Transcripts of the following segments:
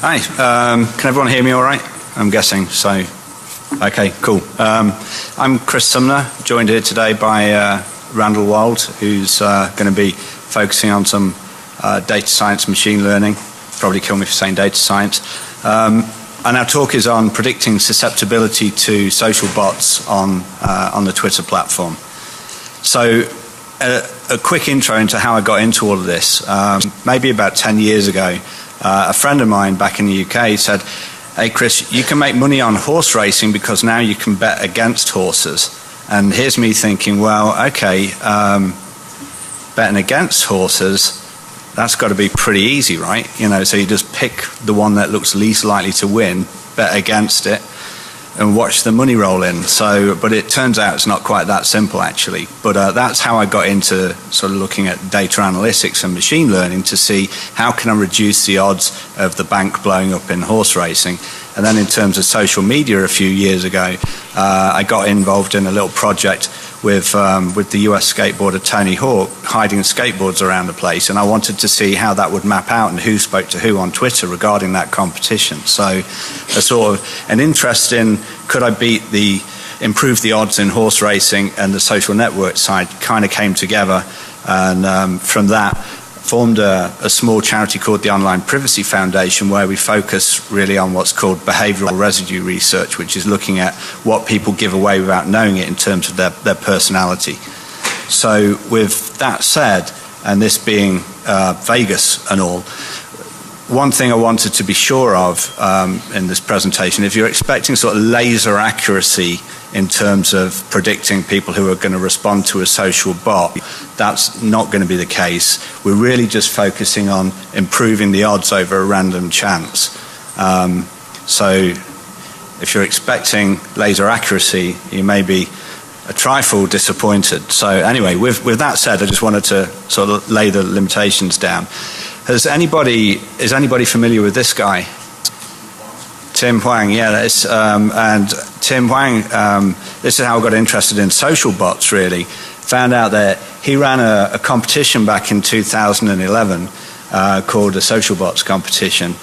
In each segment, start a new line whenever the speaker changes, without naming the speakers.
Hi, can everyone hear me all right? I'm guessing so. Okay, cool. I'm Chris Sumner, joined here today by Randall Wald, who's going to be focusing on some data science, machine learning. Probably kill me for saying data science. And our talk is on predicting susceptibility to social bots on the Twitter platform. So a quick intro into how I got into all of this. Maybe about 10 years ago, a friend of mine back in the UK said, "Hey Chris, you can make money on horse racing because now you can bet against horses." And here's me thinking, well, okay, betting against horses, that's got to be pretty easy, right? You know, so you just pick the one that looks least likely to win, bet against it, and watch the money roll in. So, but it turns out it's not quite that simple, actually. But that's how I got into sort of looking at data analytics and machine learning to see how can I reduce the odds of the bank blowing up in horse racing. And then in terms of social media a few years ago, I got involved in a little project with the US skateboarder Tony Hawk hiding skateboards around the place, and I wanted to see how that would map out and who spoke to who on Twitter regarding that competition. So a sort of an interest in could I improve the odds in horse racing and the social network side kind of came together, and from that formed a small charity called the Online Privacy Foundation, where we focus really on what's called behavioral residue research, which is looking at what people give away without knowing it in terms of their personality. So with that said, and this being Vegas and all, one thing I wanted to be sure of in this presentation, if you're expecting sort of laser accuracy in terms of predicting people who are going to respond to a social bot, that's not going to be the case. We're really just focusing on improving the odds over a random chance. So if you're expecting laser accuracy, you may be a trifle disappointed. So anyway, with that said, I just wanted to sort of lay the limitations down. Is anybody familiar with this guy? Tim Hwang, yeah, and Tim Hwang, this is how I got interested in social bots, really. Found out that he ran a competition back in 2011 called a social bots competition.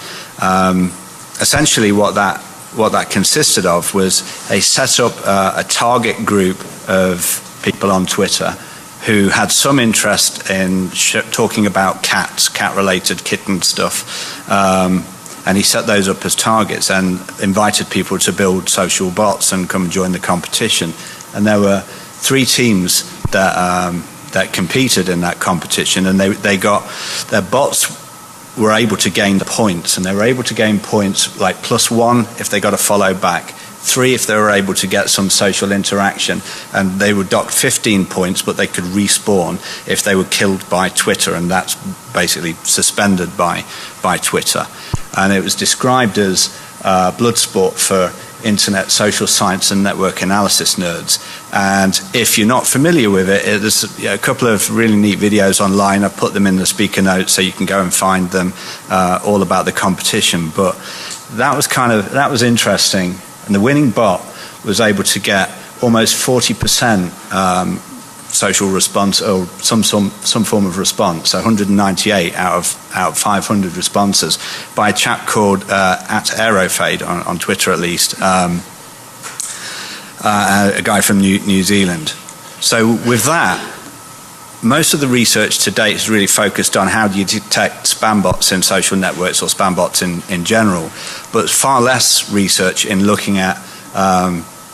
Essentially what that consisted of was they set up a target group of people on Twitter who had some interest in talking about cats, cat-related kitten stuff. And he set those up as targets and invited people to build social bots and come and join the competition. And there were 3 teams that competed in that competition, and their bots were able to gain points, and they were able to gain points like +1 if they got a follow back, 3 if they were able to get some social interaction, and they were docked 15 points, but they could respawn if they were killed by Twitter, and that's basically suspended by Twitter. And it was described as blood sport for internet social science and network analysis nerds. And if you're not familiar with it, there's a couple of really neat videos online. I put them in the speaker notes so you can go and find them, all about the competition. But that was interesting. And the winning bot was able to get almost 40% social response, or some form of response, so 198 out of 500 responses, by a chap called @Aerofade on Twitter, at least, a guy from New Zealand. So with that, most of the research to date is really focused on how do you detect spam bots in social networks or spam bots in general, but far less research in looking at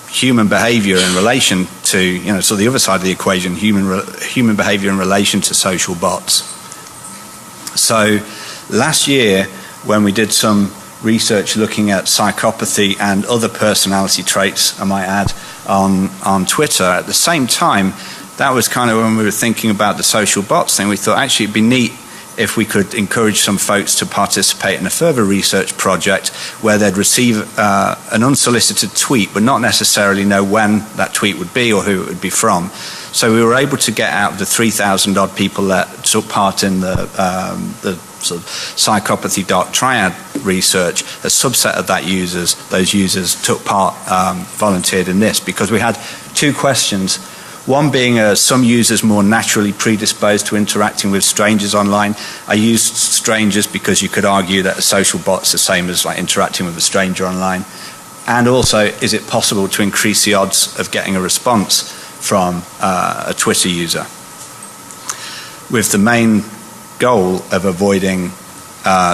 human behavior in relation to, so the other side of the equation, human behavior in relation to social bots. So last year, when we did some research looking at psychopathy and other personality traits, I might add, on Twitter, at the same time, that was kind of when we were thinking about the social bots thing. We thought actually it'd be neat if we could encourage some folks to participate in a further research project where they'd receive an unsolicited tweet but not necessarily know when that tweet would be or who it would be from. So we were able to get out of the 3,000 odd people that took part in the sort of psychopathy dark triad research, a subset of those users took part, volunteered in this, because we had 2 questions. One being some users more naturally predisposed to interacting with strangers online. I used strangers because you could argue that a social bot's the same as like interacting with a stranger online. And also, is it possible to increase the odds of getting a response from a Twitter user? With the main goal of avoiding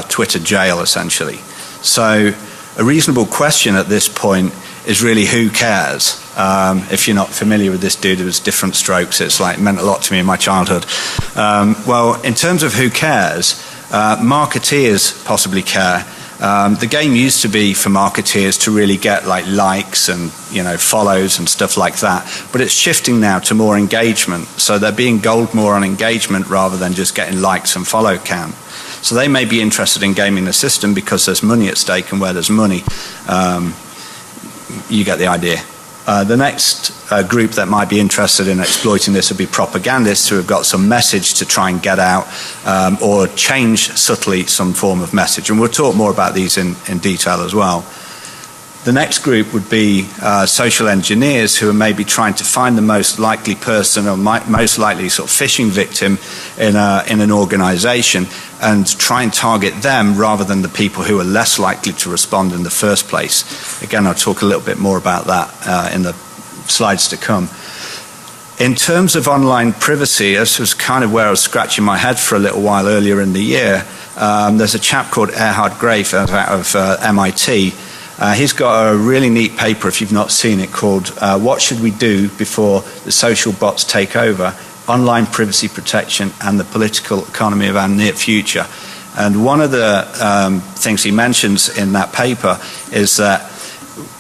Twitter jail, essentially. So a reasonable question at this point is really who cares? If you're not familiar with this dude, it was Different Strokes. It's like meant a lot to me in my childhood. Well, in terms of who cares, marketeers possibly care. The game used to be for marketeers to really get like likes and follows and stuff like that, but it's shifting now to more engagement. So they're being gold more on engagement rather than just getting likes and follow count. So they may be interested in gaming the system because there's money at stake, and where there's money, you get the idea. The next group that might be interested in exploiting this would be propagandists who have got some message to try and get out or change subtly some form of message. And we'll talk more about these in detail as well. The next group would be social engineers who are maybe trying to find the most likely person or most likely sort of phishing victim in an organization and try and target them rather than the people who are less likely to respond in the first place. Again, I'll talk a little bit more about that in the slides to come. In terms of online privacy, this was kind of where I was scratching my head for a little while earlier in the year. There's a chap called Erhard Grafe out of MIT. He's got a really neat paper, if you've not seen it, called What Should We Do Before the Social Bots Take Over? Online Privacy Protection and the Political Economy of Our Near Future. And one of the things he mentions in that paper is that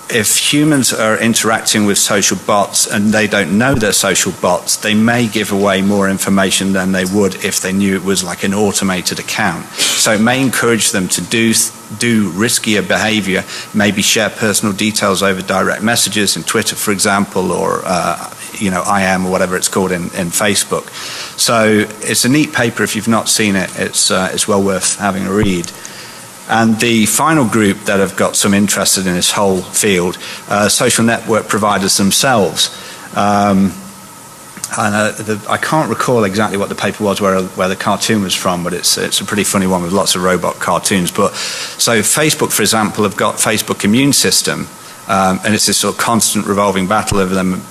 if humans are interacting with social bots and they don't know they're social bots, they may give away more information than they would if they knew it was like an automated account. So it may encourage them to do riskier behavior, maybe share personal details over direct messages in Twitter, for example, or IM or whatever it's called in Facebook. So it's a neat paper. If you've not seen it, it's well worth having a read. And the final group that have got some interest in this whole field, social network providers themselves. I can't recall exactly what the paper was where the cartoon was from, but it's a pretty funny one with lots of robot cartoons. But so Facebook, for example, have got Facebook Immune System, and it's this sort of constant revolving battle over them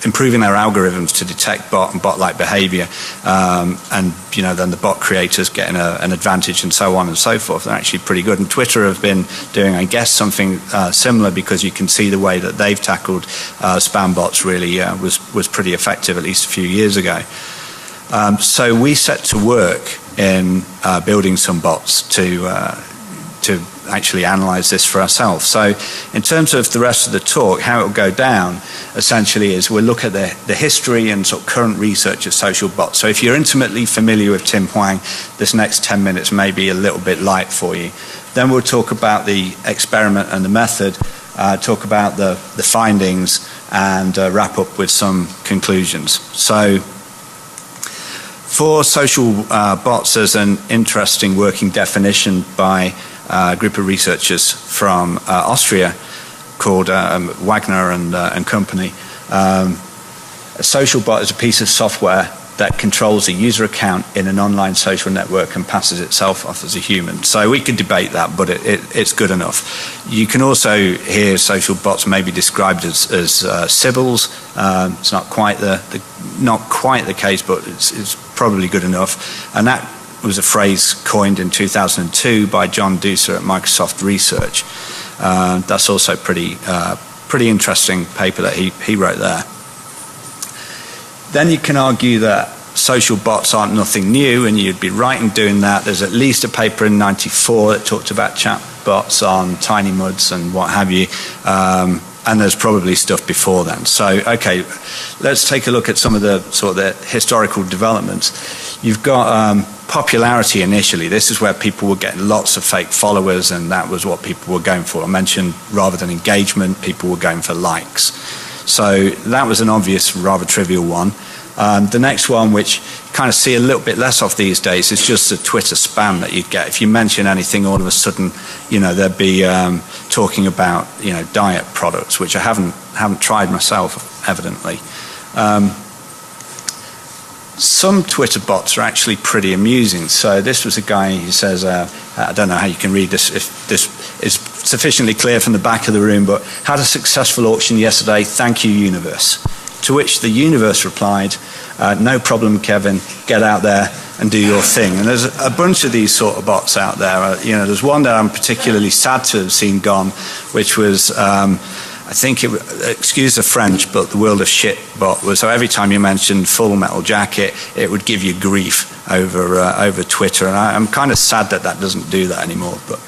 improving their algorithms to detect bot and bot-like behavior, and then the bot creators getting an advantage and so on and so forth. They're actually pretty good. And Twitter have been doing, I guess, something similar, because you can see the way that they've tackled spam bots really was pretty effective, at least a few years ago. So we set to work in building some bots to actually analyze this for ourselves. So in terms of the rest of the talk, how it will go down essentially is we'll look at the history and sort of current research of social bots. So if you're intimately familiar with Tim Hwang, this next 10 minutes may be a little bit light for you. Then we'll talk about the experiment and the method, talk about the findings, and wrap up with some conclusions. So for social bots, there's an interesting working definition by a group of researchers from Austria called Wagner and company. A social bot is a piece of software that controls a user account in an online social network and passes itself off as a human. So we could debate that, but it's good enough. You can also hear social bots maybe described as sybils. It's not quite the case, but it's probably good enough. And that was a phrase coined in 2002 by John Doucer at Microsoft Research. That's also pretty interesting paper that he wrote there. Then you can argue that social bots aren't nothing new, and you'd be right in doing that. There's at least a paper in '94 that talked about chat bots on tiny muds and what have you, and there's probably stuff before then. So, okay, let's take a look at some of the sort of the historical developments. You've got popularity initially. This is where people were getting lots of fake followers, and that was what people were going for. I mentioned rather than engagement, people were going for likes. So that was an obvious, rather trivial one. The next one, which kind of see a little bit less of these days, is just the Twitter spam that you'd get. If you mention anything, all of a sudden, they'd be talking about, diet products, which I haven't tried myself evidently. Some Twitter bots are actually pretty amusing. So this was a guy who says, I don't know how you can read this, if this is sufficiently clear from the back of the room, but had a successful auction yesterday, thank you, universe. To which the universe replied, no problem, Kevin, get out there and do your thing. And there's a bunch of these sort of bots out there. There's one that I'm particularly sad to have seen gone, which was, I think, excuse the French, but the world of shit bot was, so every time you mentioned Full Metal Jacket, it would give you grief over Twitter. And I'm kind of sad that doesn't do that anymore. But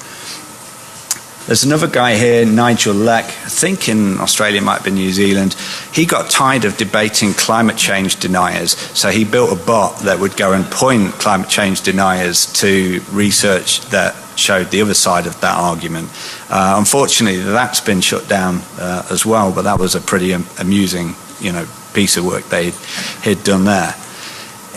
there's another guy here, Nigel Leck, I think in Australia, it might have been New Zealand. He got tired of debating climate change deniers, so he built a bot that would go and point climate change deniers to research that showed the other side of that argument. Unfortunately, that's been shut down as well, but that was a pretty amusing, piece of work he'd done there.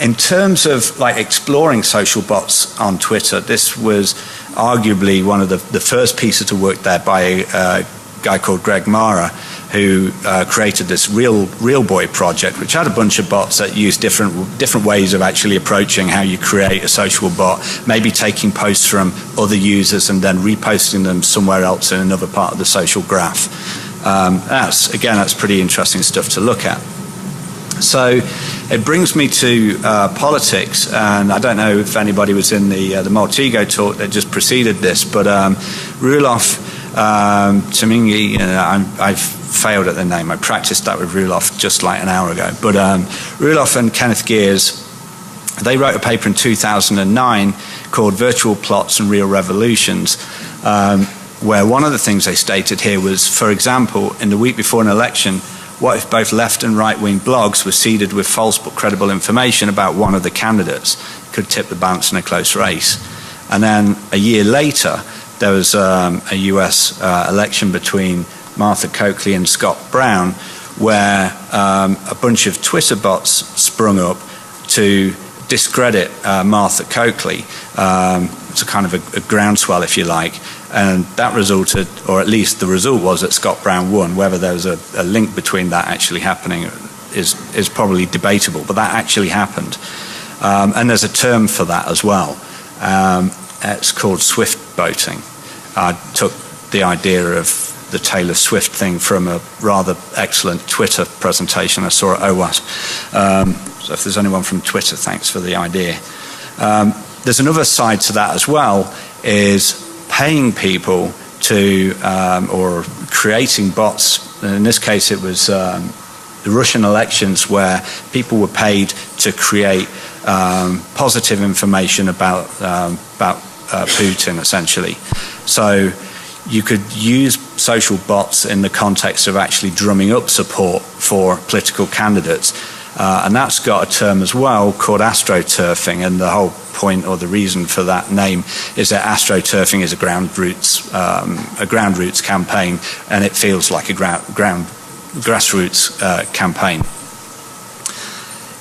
In terms of exploring social bots on Twitter, this was arguably one of the first pieces of work there by a guy called Greg Mara, who created this Real Boy project, which had a bunch of bots that used different ways of actually approaching how you create a social bot, maybe taking posts from other users and then reposting them somewhere else in another part of the social graph. That's pretty interesting stuff to look at. So it brings me to politics, and I don't know if anybody was in the Maltego talk that just preceded this, but Roelof Tamingi, I've failed at the name. I practiced that with Roelof just like an hour ago. But Roelof and Kenneth Geers, they wrote a paper in 2009 called Virtual Plots and Real Revolutions, where one of the things they stated here was, for example, in the week before an election, what if both left and right-wing blogs were seeded with false but credible information about one of the candidates? Could tip the balance in a close race. And then a year later, there was a US election between Martha Coakley and Scott Brown, where a bunch of Twitter bots sprung up to discredit Martha Coakley. It's a kind of a groundswell, if you like. And that resulted, or at least the result was that Scott Brown won. Whether there was a link between that actually happening is probably debatable, but that actually happened. And there's a term for that as well. It's called swift boating. I took the idea of the Taylor Swift thing from a rather excellent Twitter presentation I saw at OWASP. So if there's anyone from Twitter, thanks for the idea. There's another side to that as well, is paying people to, or creating bots. In this case, it was the Russian elections, where people were paid to create positive information about Putin, essentially. So you could use social bots in the context of actually drumming up support for political candidates. And that's got a term as well called astroturfing, and the whole point or the reason for that name is that astroturfing is a groundroots campaign, and it feels like a grassroots campaign.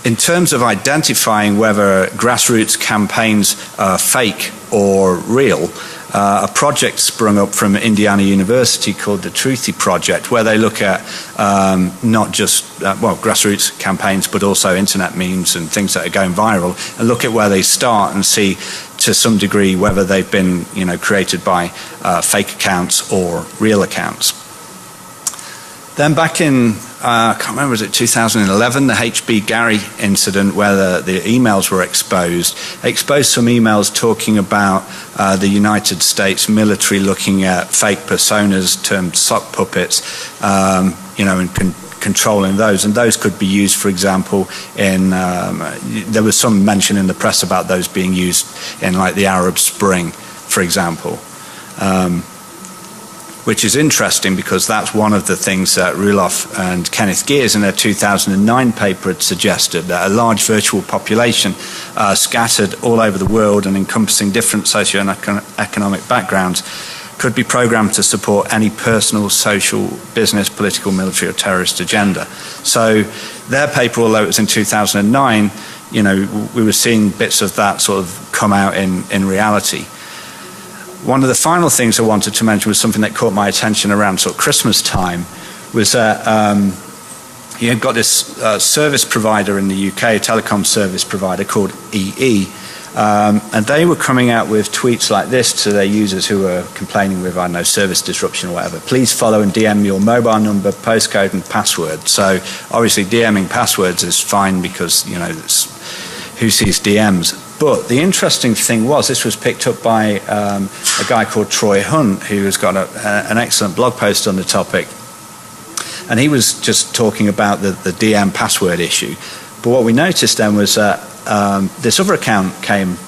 In terms of identifying whether grassroots campaigns are fake or real, a project sprung up from Indiana University called the Truthy Project, where they look at not just grassroots campaigns, but also internet memes and things that are going viral, and look at where they start and see to some degree whether they've been created by fake accounts or real accounts. Then back in, I can't remember, was it 2011, the HB Gary incident, where the emails were exposed. They exposed some emails talking about the United States military looking at fake personas termed sock puppets, and controlling those. And those could be used, for example, in, there was some mention in the press about those being used in like the Arab Spring, for example. Which is interesting because that's one of the things that Roelof and Kenneth Geers in their 2009 paper had suggested, that a large virtual population scattered all over the world and encompassing different socio-economic backgrounds could be programmed to support any personal, social, business, political, military or terrorist agenda. So their paper, although it was in 2009, we were seeing bits of that sort of come out in reality. One of the final things I wanted to mention was something that caught my attention around sort of Christmas time, was that you've got this service provider in the UK, a telecom service provider called EE, and they were coming out with tweets like this to their users who were complaining with, I don't know, service disruption or whatever. Please follow and DM your mobile number, postcode, and password. So obviously DMing passwords is fine because, you know, who sees DMs? But the interesting thing was this was picked up by a guy called Troy Hunt, who has got an excellent blog post on the topic. And he was just talking about the DM password issue. But what we noticed then was that this other account came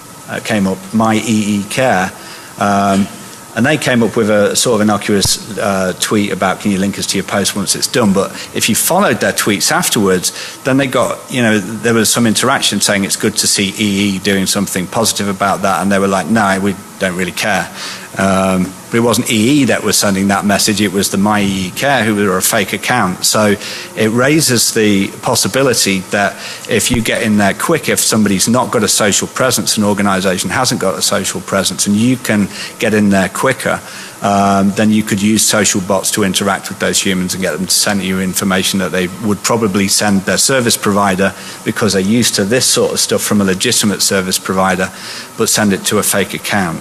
up, My EE Care, and they came up with a sort of innocuous tweet about, can you link us to your post once it's done? But if you followed their tweets afterwards, then they got, you know, there was some interaction saying it's good to see EE doing something positive about that, and they were like, no, we don't really care. But it wasn't EE that was sending that message, it was the My EE Care who were a fake account. So it raises the possibility that if you get in there quick, if somebody's not got a social presence, an organization hasn't got a social presence, and you can get in there quicker, then you could use social bots to interact with those humans and get them to send you information that they would probably send their service provider because they're used to this sort of stuff from a legitimate service provider, but send it to a fake account.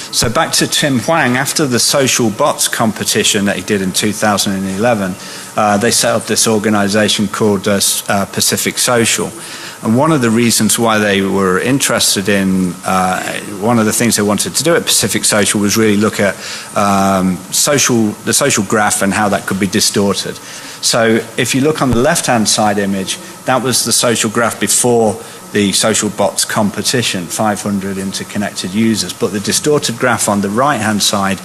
So back to Tim Hwang, after the social bots competition that he did in 2011, they set up this organization called Pacific Social. And one of the reasons why they were interested in, one of the things they wanted to do at Pacific Social was really look at the social graph and how that could be distorted. So if you look on the left-hand side image, that was the social graph before the social bots competition, 500 interconnected users. But the distorted graph on the right-hand side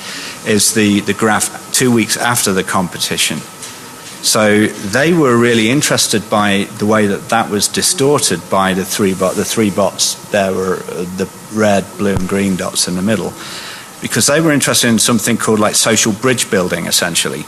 is the graph 2 weeks after the competition. So they were really interested by the way that that was distorted by the three bots. There were the red, blue, and green dots in the middle, because they were interested in something called like social bridge building, essentially.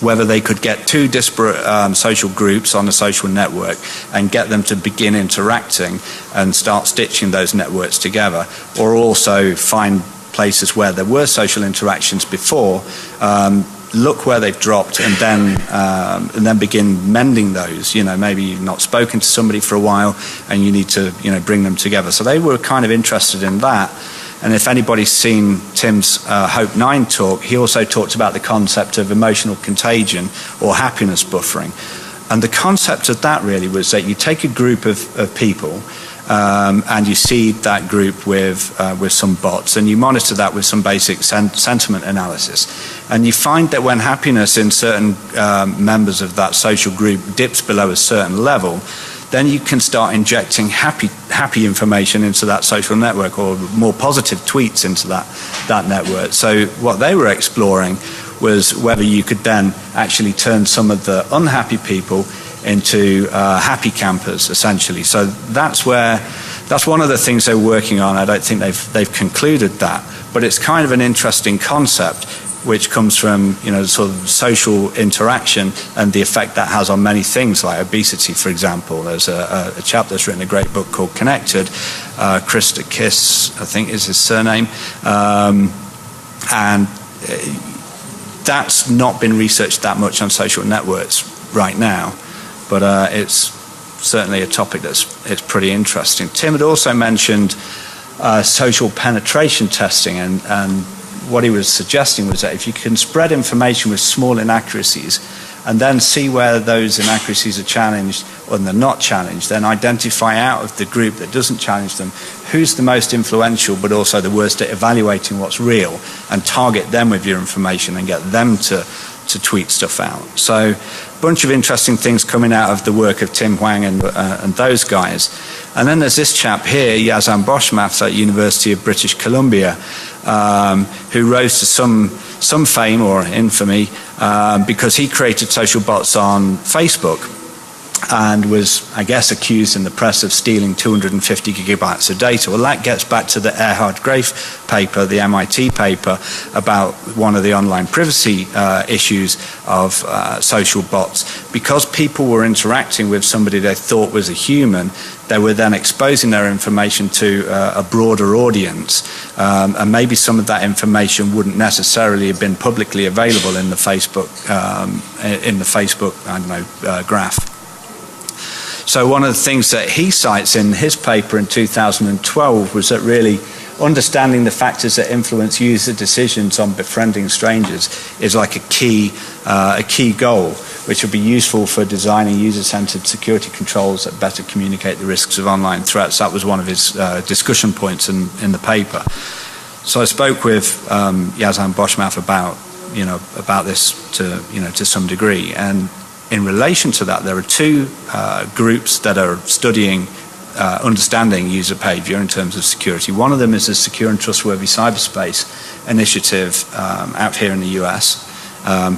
Whether they could get two disparate social groups on a social network and get them to begin interacting and start stitching those networks together, or also find places where there were social interactions before, look where they've dropped, and then begin mending those. You know, maybe you've not spoken to somebody for a while and you need to, you know, bring them together. So they were kind of interested in that. And if anybody's seen Tim's Hope 9 talk, he also talked about the concept of emotional contagion or happiness buffering. And the concept of that really was that you take a group of people and you seed that group with some bots, and you monitor that with some basic sentiment analysis. And you find that when happiness in certain members of that social group dips below a certain level, then you can start injecting happy information into that social network, or more positive tweets into that network. So what they were exploring was whether you could then actually turn some of the unhappy people into happy campers, essentially. So that's one of the things they're working on. I don't think they've concluded that, but it's kind of an interesting concept, which comes from, you know, sort of social interaction and the effect that has on many things, like obesity, for example. There's a chap that's written a great book called Connected, Krista Kiss, I think is his surname, and that's not been researched that much on social networks right now, but it's certainly a topic it's pretty interesting. Tim had also mentioned social penetration testing, and what he was suggesting was that if you can spread information with small inaccuracies and then see where those inaccuracies are challenged or they're not challenged, then identify out of the group that doesn't challenge them who's the most influential but also the worst at evaluating what's real, and target them with your information and get them to tweet stuff out. So a bunch of interesting things coming out of the work of Tim Hwang and those guys. And then there's this chap here, Yazan Boschmath at University of British Columbia, who rose to some fame or infamy because he created social bots on Facebook. and was, I guess, accused in the press of stealing 250 gigabytes of data. Well, that gets back to the Erhard-Graef paper, the MIT paper, about one of the online privacy issues of social bots. Because people were interacting with somebody they thought was a human, they were then exposing their information to a broader audience, and maybe some of that information wouldn't necessarily have been publicly available in the Facebook, I don't know, graph. So one of the things that he cites in his paper in 2012 was that really understanding the factors that influence user decisions on befriending strangers is like a key goal, which would be useful for designing user-centered security controls that better communicate the risks of online threats. That was one of his discussion points in the paper. So I spoke with Yazan Boschmaff about this to some degree, and in relation to that, there are two groups that are studying understanding user behavior in terms of security. One of them is the Secure and Trustworthy Cyberspace Initiative out here in the US,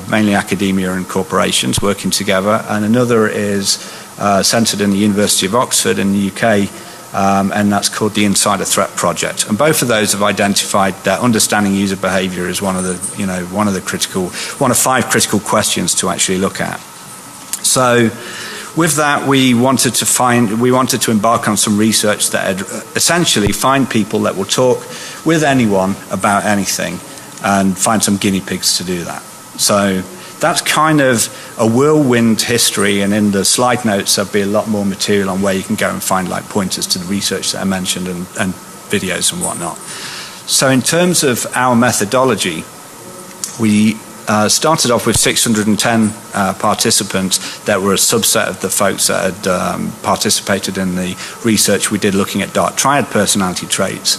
mainly academia and corporations working together, and another is centered in the University of Oxford in the UK, and that's called the Insider Threat Project. And both of those have identified that understanding user behavior is one of 5 critical questions to actually look at. So with that, we wanted to embark on some research that would essentially find people that will talk with anyone about anything and find some guinea pigs to do that. So that's kind of a whirlwind history, and in the slide notes there'll be a lot more material on where you can go and find like pointers to the research that I mentioned and videos and whatnot. So in terms of our methodology, we started off with 610 participants that were a subset of the folks that had participated in the research we did looking at dark triad personality traits.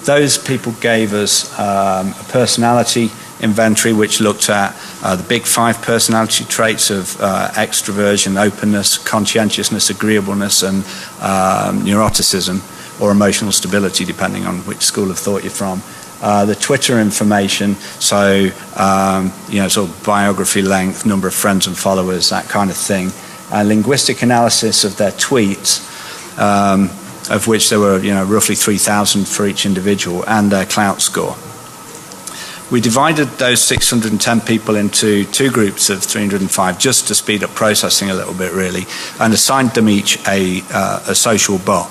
Those people gave us a personality inventory which looked at the big 5 personality traits of extroversion, openness, conscientiousness, agreeableness, and neuroticism, or emotional stability, depending on which school of thought you're from. The Twitter information, so sort of biography length, number of friends and followers, that kind of thing. Linguistic analysis of their tweets, of which there were roughly 3,000 for each individual, and their clout score. We divided those 610 people into 2 groups of 305 just to speed up processing a little bit, really, and assigned them each a social bot.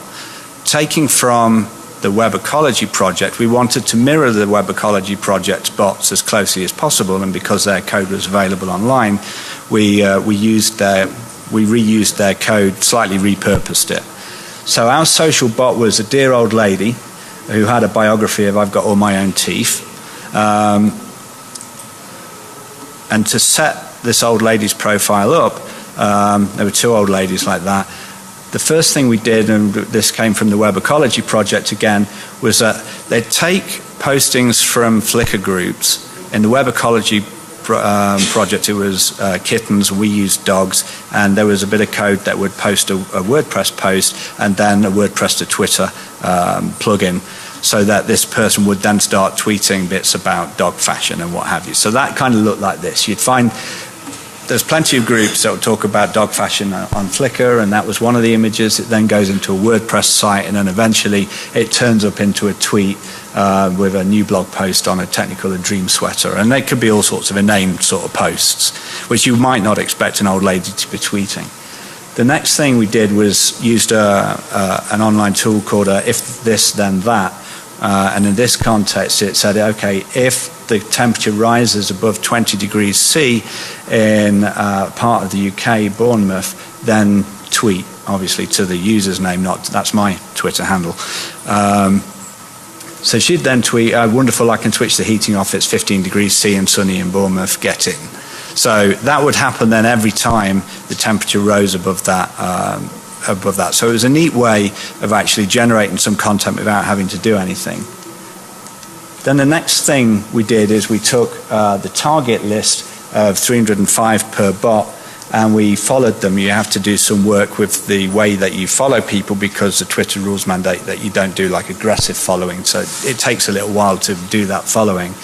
Taking from the Web Ecology Project, we wanted to mirror the Web Ecology Project's bots as closely as possible, and because their code was available online, we reused their code, slightly repurposed it. So our social bot was a dear old lady who had a biography of "I've got all my own teeth," and to set this old lady's profile up, there were 2 old ladies like that. The first thing we did, and this came from the Web Ecology Project again, was that they'd take postings from Flickr groups. In the Web Ecology Project, it was kittens, we used dogs, and there was a bit of code that would post a WordPress post and then a WordPress to Twitter plugin, so that this person would then start tweeting bits about dog fashion and what have you. So that kind of looked like this. You'd find there's plenty of groups that will talk about dog fashion on Flickr, and that was one of the images. It then goes into a WordPress site, and then eventually it turns up into a tweet with a new blog post on a technical a dream sweater. And they could be all sorts of inane sort of posts, which you might not expect an old lady to be tweeting. The next thing we did was used an online tool called If This Then That, and in this context it said, okay, if the temperature rises above 20 degrees C in part of the UK, Bournemouth, then tweet, obviously to the user's name, that's my Twitter handle. So she'd then tweet, wonderful, I can switch the heating off, it's 15 degrees C and sunny in Bournemouth, get in. So that would happen then every time the temperature rose above that. So it was a neat way of actually generating some content without having to do anything. Then the next thing we did is we took the target list of 305 per bot, and we followed them. You have to do some work with the way that you follow people, because the Twitter rules mandate that you don't do like aggressive following, so it takes a little while to do that following.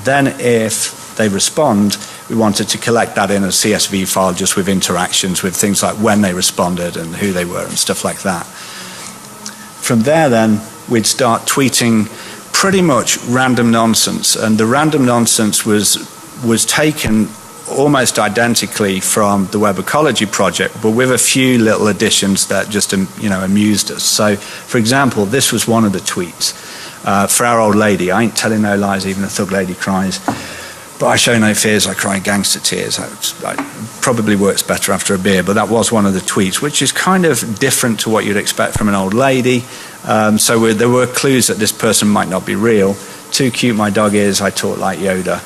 Then if they respond, we wanted to collect that in a CSV file just with interactions with things like when they responded and who they were and stuff like that. From there then, we'd start tweeting pretty much random nonsense, and the random nonsense was taken almost identically from the Web Ecology project, but with a few little additions that just amused us. So, for example, this was one of the tweets for our old lady. I ain't telling no lies, even a thug lady cries. But I show no fears, I cry gangster tears. It probably works better after a beer, but that was one of the tweets, which is kind of different to what you'd expect from an old lady. So there were clues that this person might not be real. Too cute my dog is, I talk like Yoda.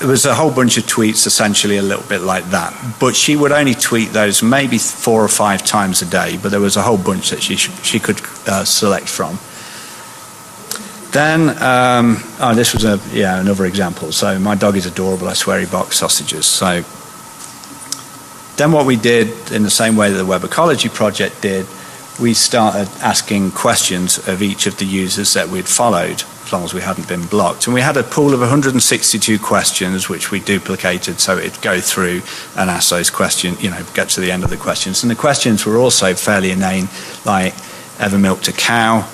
It was a whole bunch of tweets, essentially a little bit like that. But she would only tweet those maybe 4 or 5 times a day, but there was a whole bunch that she could select from. Then, this was another example. So my dog is adorable, I swear he barks sausages. So then what we did, in the same way that the Web Ecology project did, we started asking questions of each of the users that we'd followed, as long as we hadn't been blocked. And we had a pool of 162 questions, which we duplicated so it'd go through and ask those questions, get to the end of the questions. And the questions were also fairly inane, like, ever milked a cow?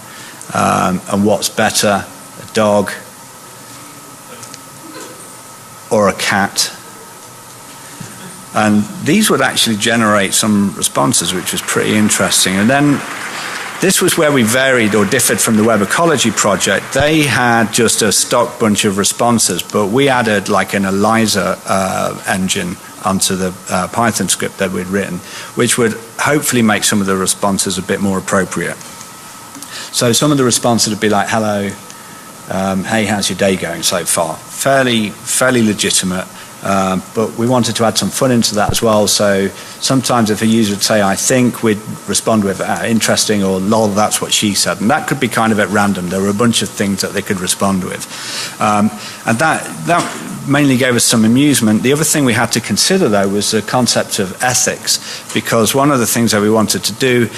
And what's better, a dog or a cat? And these would actually generate some responses, which was pretty interesting. And then this was where we varied or differed from the Web Ecology project. They had just a stock bunch of responses, but we added like an ELIZA engine onto the Python script that we'd written, which would hopefully make some of the responses a bit more appropriate. So some of the responses would be like, hello, hey, how's your day going so far? Fairly legitimate, but we wanted to add some fun into that as well. So sometimes if a user would say, I think, we'd respond with interesting or lol, that's what she said. And that could be kind of at random. There were a bunch of things that they could respond with. And that mainly gave us some amusement. The other thing we had to consider, though, was the concept of ethics, because one of the things that we wanted to do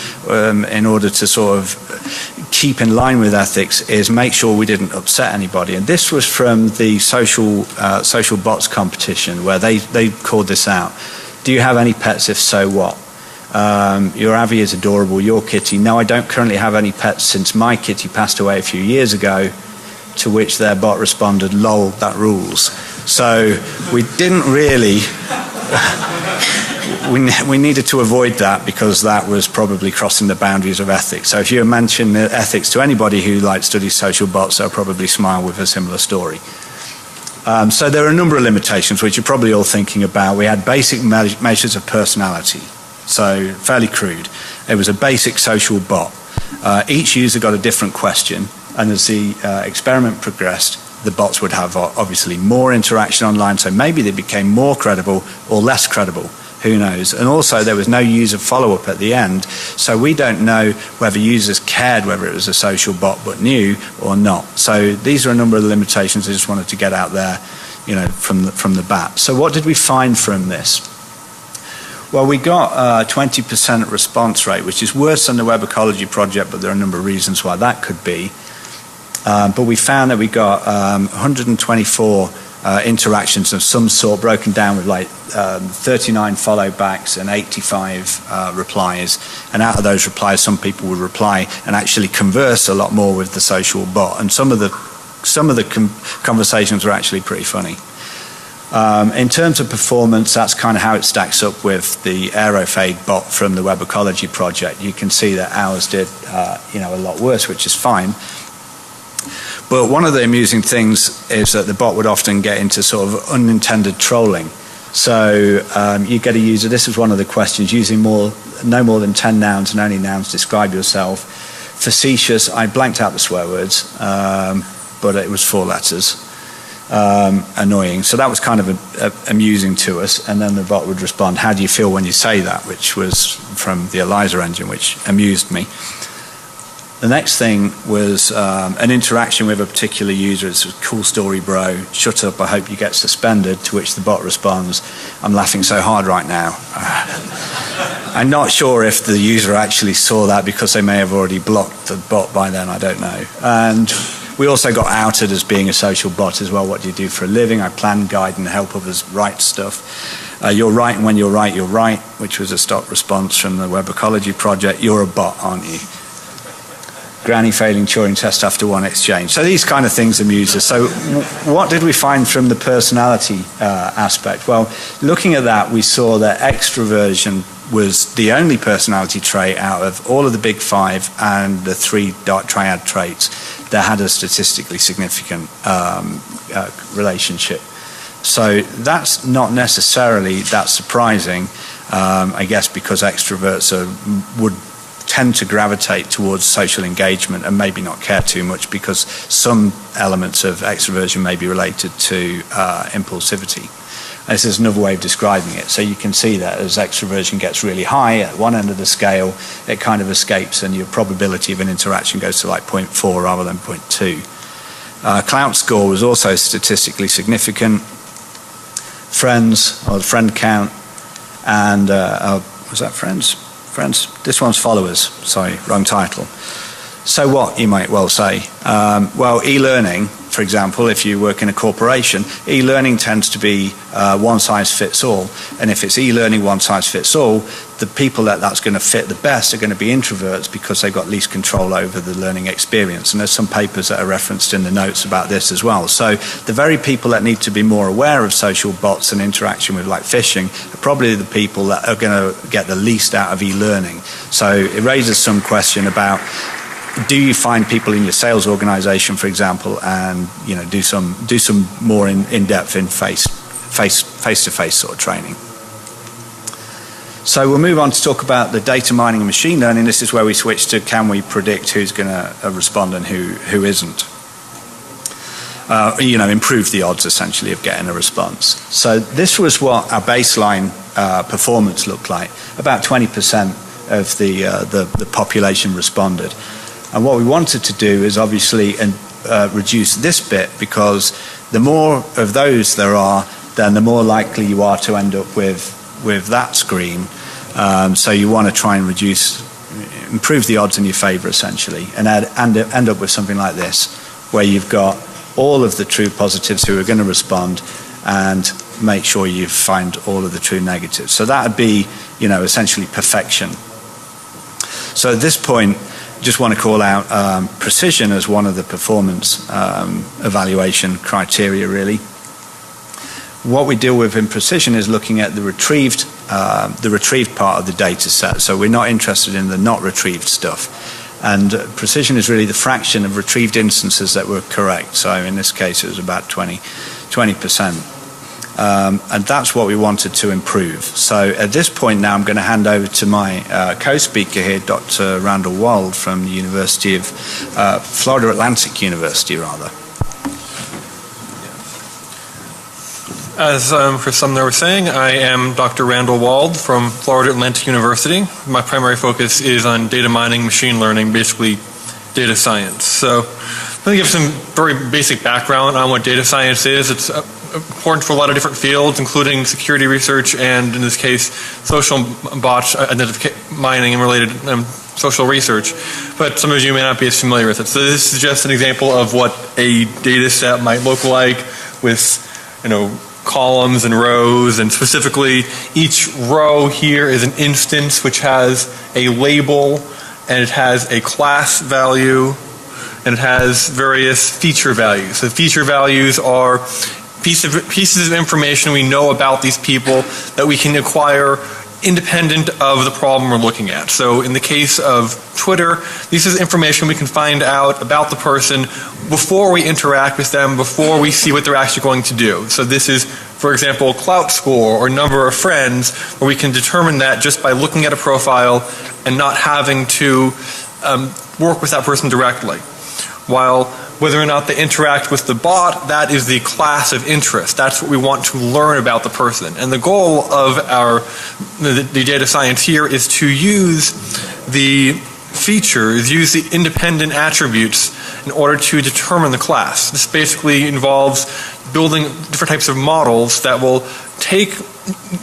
in order to sort of keep in line with ethics is make sure we didn't upset anybody. And this was from the social bots competition, where they called this out. Do you have any pets? If so, what? Your Avi is adorable. Your kitty? No, I don't currently have any pets since my kitty passed away a few years ago. To which their bot responded, lol, that rules. So we didn't really, we needed to avoid that because that was probably crossing the boundaries of ethics. So if you mention ethics to anybody who studies social bots, they'll probably smile with a similar story. So there are a number of limitations which you're probably all thinking about. We had basic measures of personality, so fairly crude. It was a basic social bot. Each user got a different question. And as the experiment progressed, the bots would have obviously more interaction online, so maybe they became more credible or less credible, who knows. And also there was no user follow-up at the end, so we don't know whether users cared whether it was a social bot but knew or not. So these are a number of the limitations I just wanted to get out there, from the bat. So what did we find from this? Well, we got a 20% response rate, which is worse than the Web Ecology project, but there are a number of reasons why that could be. But we found that we got 124 interactions of some sort, broken down with 39 follow backs and 85 replies. And out of those replies, some people would reply and actually converse a lot more with the social bot. And some of the conversations were actually pretty funny. In terms of performance, that's kind of how it stacks up with the Aerofade bot from the Web Ecology project. You can see that ours did a lot worse, which is fine. But one of the amusing things is that the bot would often get into sort of unintended trolling. So you get a user, this was one of the questions, using no more than 10 nouns and only nouns, describe yourself. Facetious, I blanked out the swear words, but it was 4 letters. Annoying. So that was kind of amusing to us. And then the bot would respond, how do you feel when you say that? Which was from the ELIZA engine, which amused me. The next thing was an interaction with a particular user. It's a cool story, bro. Shut up, I hope you get suspended. To which the bot responds, I'm laughing so hard right now. I'm not sure if the user actually saw that because they may have already blocked the bot by then, I don't know. And We also got outed as being a social bot as well. What do you do for a living? I plan, guide, and help others write stuff. You're right, and when you're right, which was a stock response from the Web Ecology Project. You're a bot, aren't you? Granny failing Turing test after one exchange. So these kind of things amuse us. So what did we find from the personality aspect? Well, looking at that, we saw that extroversion was the only personality trait out of all of the big five and the three dark triad traits that had a statistically significant relationship. So that's not necessarily that surprising, I guess, because extroverts would tend to gravitate towards social engagement and maybe not care too much because some elements of extroversion may be related to impulsivity. This is another way of describing it. So you can see that as extroversion gets really high at one end of the scale, it kind of escapes and your probability of an interaction goes to like 0.4 rather than 0.2. Clout score was also statistically significant. Friends, or the friend count, and was that friends? Friends? This one's followers. Sorry, wrong title. So what, you might well say? Well, e-learning, for example, if you work in a corporation, e-learning tends to be one size fits all. And if it's e-learning one size fits all, the people that's going to fit the best are going to be introverts because they've got least control over the learning experience. And there's some papers that are referenced in the notes about this as well. So the very people that need to be more aware of social bots and interaction with like phishing are probably the people that are going to get the least out of e-learning. So it raises some question about, do you find people in your sales organization, for example, and do some more in-depth in face-to-face sort of training? So we'll move on to talk about the data mining and machine learning. This is where we switch to can we predict who's going to respond and who isn't. Improve the odds essentially of getting a response. So this was what our baseline performance looked like. About 20% of the population responded. And what we wanted to do is obviously reduce this bit, because the more of those there are, then the more likely you are to end up with that screen. So you want to try and improve the odds in your favor essentially, and end up with something like this, where you've got all of the true positives who are going to respond and make sure you find all of the true negatives. So that would be, essentially perfection. So at this point, just want to call out precision as one of the performance evaluation criteria, really. What we deal with in precision is looking at the retrieved part of the data set. So we're not interested in the not retrieved stuff. And precision is really the fraction of retrieved instances that were correct. So in this case, it was about 20%. And that's what we wanted to improve. So at this point now, I'm going to hand over to my co-speaker here, Dr. Randall Wald from the University of Florida Atlantic University, rather.
As Chris Sumner was saying, I am Dr. Randall Wald from Florida Atlantic University. My primary focus is on data mining, machine learning, basically data science. So let me give some very basic background on what data science is. It's important for a lot of different fields, including security research and, in this case, social bot mining and related social research. But some of you may not be as familiar with it. So this is just an example of what a data set might look like with, columns and rows, and specifically each row here is an instance which has a label, and it has a class value, and it has various feature values. So feature values are pieces of information we know about these people that we can acquire independent of the problem we're looking at. So in the case of Twitter, this is information we can find out about the person before we interact with them, before we see what they're actually going to do. So this is, for example, clout score or number of friends, where we can determine that just by looking at a profile and not having to work with that person directly. While whether or not they interact with the bot, that is the class of interest. That's what we want to learn about the person. And the goal of the data science here is to use the features, use the independent attributes in order to determine the class. This basically involves building different types of models that will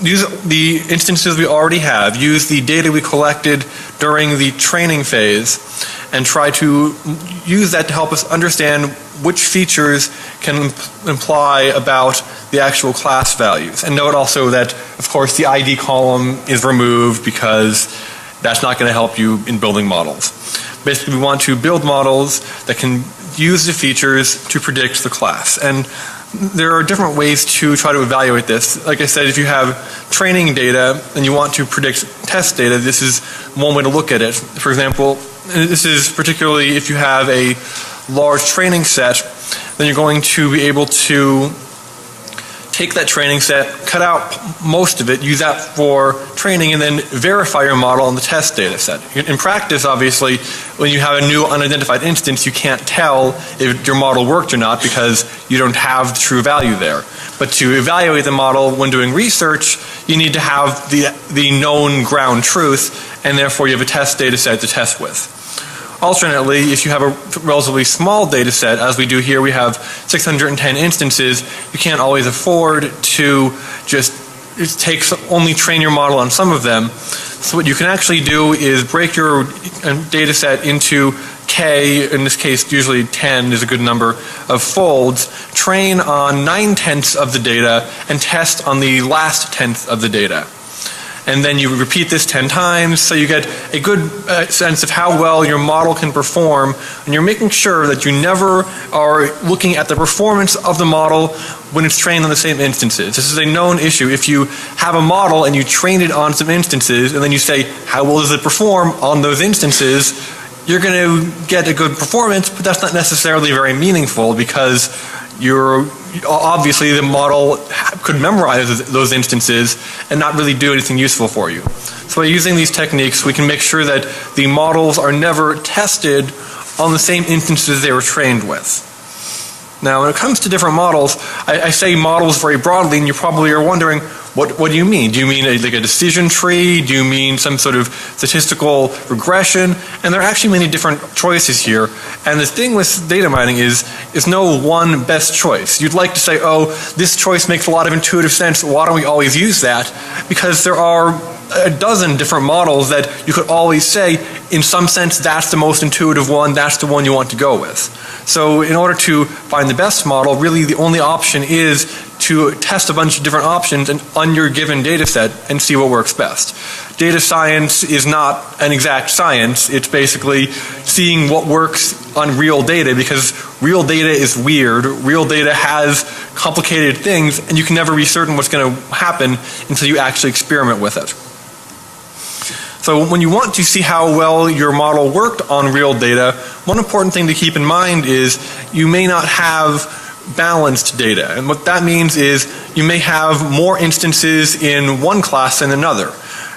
use the instances we already have, use the data we collected during the training phase, and try to use that to help us understand which features can imply about the actual class values. And note also that, of course, the ID column is removed because that's not going to help you in building models. Basically, we want to build models that can use the features to predict the class. And there are different ways to try to evaluate this. Like I said, if you have training data and you want to predict test data, this is one way to look at it. For example, this is particularly if you have a large training set, then you're going to be able to take that training set, cut out most of it, use that for training, and then verify your model on the test data set. In practice, obviously, when you have a new unidentified instance, you can't tell if your model worked or not because you don't have the true value there. But to evaluate the model when doing research, you need to have the known ground truth, and therefore you have a test data set to test with. Alternately, if you have a relatively small data set, as we do here, we have 610 instances, you can't always afford to just only train your model on some of them. So what you can actually do is break your data set into K, in this case usually 10 is a good number, of folds, train on 9/10 of the data, and test on the last 10th of the data. And then you repeat this 10 times, so you get a good sense of how well your model can perform, and you're making sure that you never are looking at the performance of the model when it's trained on the same instances. This is a known issue. If you have a model and you train it on some instances, and then you say, how well does it perform on those instances, you're going to get a good performance, but that's not necessarily very meaningful because obviously the model could memorize those instances and not really do anything useful for you. So by using these techniques, we can make sure that the models are never tested on the same instances they were trained with. Now, when it comes to different models, I say models very broadly, and you probably are wondering, what do you mean? Do you mean like a decision tree? Do you mean some sort of statistical regression? And there are actually many different choices here. And the thing with data mining is no one best choice. You'd like to say, oh, this choice makes a lot of intuitive sense. Why don't we always use that? Because there are a dozen different models that you could always say, in some sense, that's the most intuitive one, that's the one you want to go with. So in order to find the best model, really the only option is to test a bunch of different options on your given data set and see what works best. Data science is not an exact science. It's basically seeing what works on real data, because real data is weird. Real data has complicated things, and you can never be certain what's going to happen until you actually experiment with it. So when you want to see how well your model worked on real data, one important thing to keep in mind is you may not have balanced data. And what that means is you may have more instances in one class than another.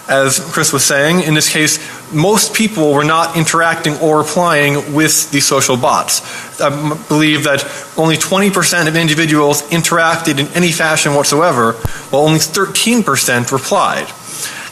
As Chris was saying, in this case, most people were not interacting or replying with the social bots. I believe that only 20% of individuals interacted in any fashion whatsoever, while only 13% replied.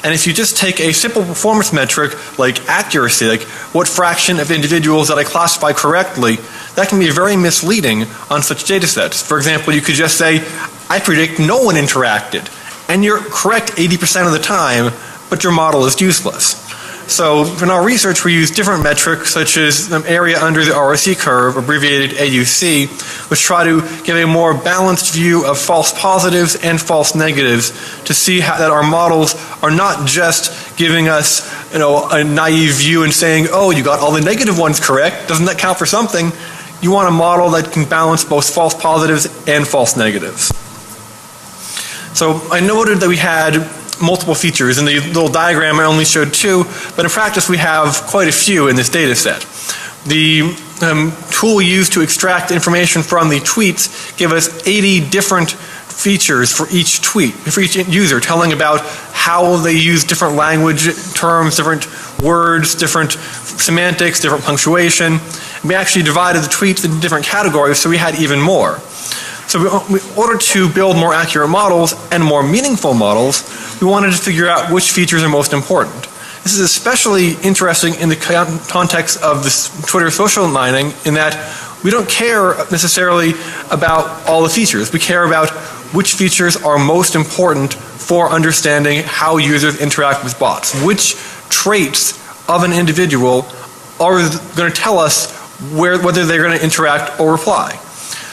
And if you just take a simple performance metric like accuracy, like what fraction of individuals that I classify correctly, that can be very misleading on such data sets. For example, you could just say, I predict no one interacted. And you're correct 80% of the time, but your model is useless. So in our research, we use different metrics such as the area under the ROC curve, abbreviated AUC, which try to give a more balanced view of false positives and false negatives to see that our models are not just giving us a naive view and saying, oh, you got all the negative ones correct. Doesn't that count for something? You want a model that can balance both false positives and false negatives. So I noted that we had multiple features. In the little diagram I only showed 2, but in practice we have quite a few in this data set. The tool we use to extract information from the tweets give us 80 different features for each tweet, for each user, telling about how they use different language terms, different words, different semantics, different punctuation. And we actually divided the tweets into different categories, so we had even more. So in order to build more accurate models and more meaningful models, we wanted to figure out which features are most important. This is especially interesting in the context of this Twitter social mining, in that we don't care necessarily about all the features. We care about which features are most important for understanding how users interact with bots. Which traits of an individual are going to tell us whether they're going to interact or reply.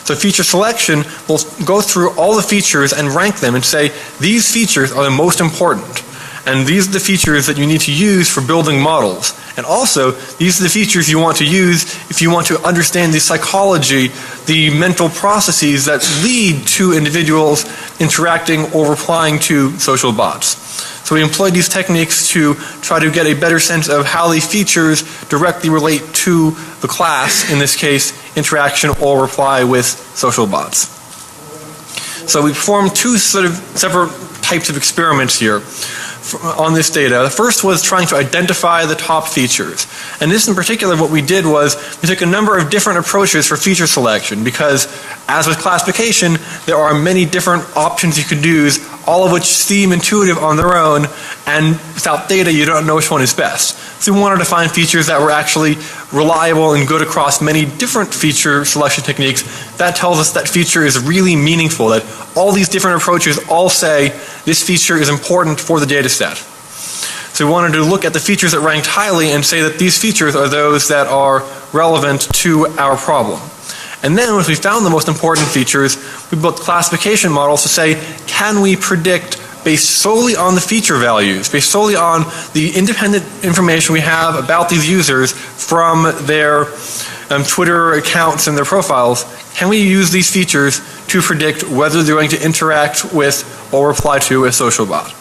So feature selection will go through all the features and rank them and say, these features are the most important. And these are the features that you need to use for building models. And also, these are the features you want to use if you want to understand the psychology, the mental processes that lead to individuals interacting or replying to social bots. So we employ these techniques to try to get a better sense of how these features directly relate to the class, in this case, interaction or reply with social bots. So we performed two sort of separate types of experiments here on this data. The first was trying to identify the top features. And this in particular, what we did was we took a number of different approaches for feature selection, because as with classification, there are many different options you could use, all of which seem intuitive on their own, and without data you don't know which one is best. So we wanted to find features that were actually reliable and good across many different feature selection techniques. That tells us that feature is really meaningful, that all these different approaches all say this feature is important for the data set. So we wanted to look at the features that ranked highly and say that these features are those that are relevant to our problem. And then once we found the most important features, we built classification models to say, can we predict based solely on the feature values, based solely on the independent information we have about these users from their Twitter accounts and their profiles, can we use these features to predict whether they're going to interact with or reply to a social bot?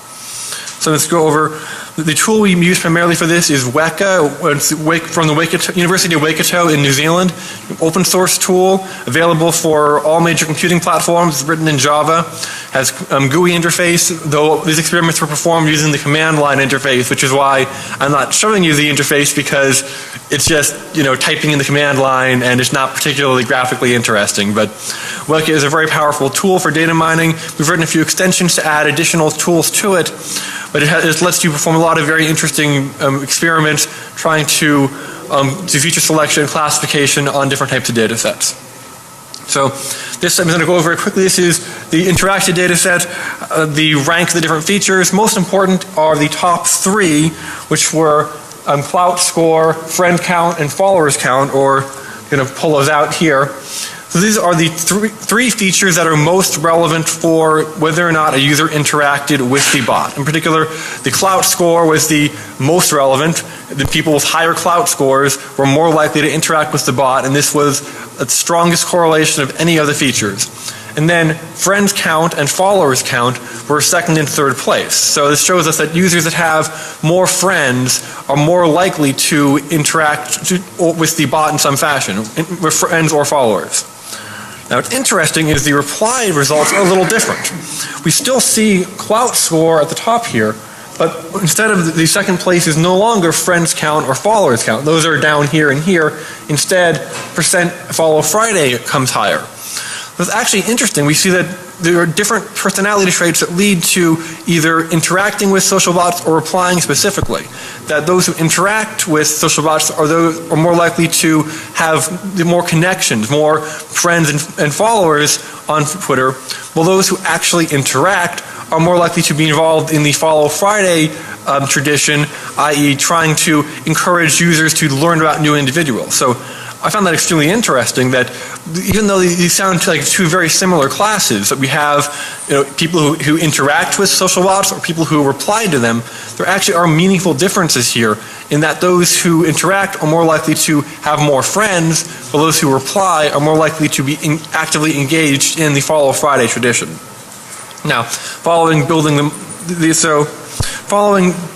So let's go over. The tool we use primarily for this is Weka. It's from the University of Waikato in New Zealand. An open source tool available for all major computing platforms. It's written in Java. Has GUI interface, though these experiments were performed using the command line interface, which is why I'm not showing you the interface, because it's just, typing in the command line and it's not particularly graphically interesting. But Weka is a very powerful tool for data mining. We've written a few extensions to add additional tools to it. But it lets you perform a lot of very interesting experiments trying to do feature selection and classification on different types of data sets. So this I'm going to go over very quickly. This is the interactive data set, the rank of the different features. Most important are the top three, which were clout score, friend count, and followers count, or I'm going to pull those out here. So these are the three features that are most relevant for whether or not a user interacted with the bot. In particular, the clout score was the most relevant. The people with higher clout scores were more likely to interact with the bot, and this was the strongest correlation of any of the features. And then friends count and followers count were second and third place. So this shows us that users that have more friends are more likely to interact with the bot in some fashion, with friends or followers. Now what's interesting is the reply results are a little different. We still see clout score at the top here, but instead of the second place is no longer friends count or followers count. Those are down here and here. Instead, percent follow Friday comes higher. So it's actually interesting. We see that there are different personality traits that lead to either interacting with social bots or replying specifically. That those who interact with social bots are more likely to have more connections, more friends and followers on Twitter, while those who actually interact are more likely to be involved in the Follow Friday tradition, i.e. trying to encourage users to learn about new individuals. So I found that extremely interesting, that even though these sound like two very similar classes, that we have people who interact with social bots or people who reply to them, there actually are meaningful differences here in that those who interact are more likely to have more friends, while those who reply are more likely to be actively engaged in the Follow Friday tradition. Now, following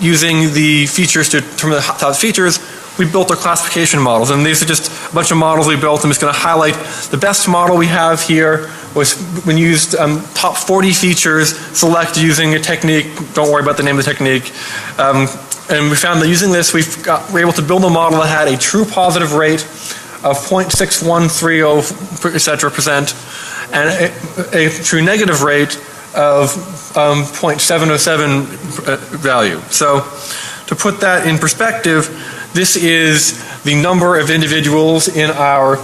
using the features to determine the top features, we built our classification models, and these are just a bunch of models we built. I'm just going to highlight the best model we have here was when used top 40 features selected using a technique. Don't worry about the name of the technique. And we found that using this, we're able to build a model that had a true positive rate of 0.6130 etc%, and a true negative rate of 0.707 value. So to put that in perspective, this is the number of individuals in our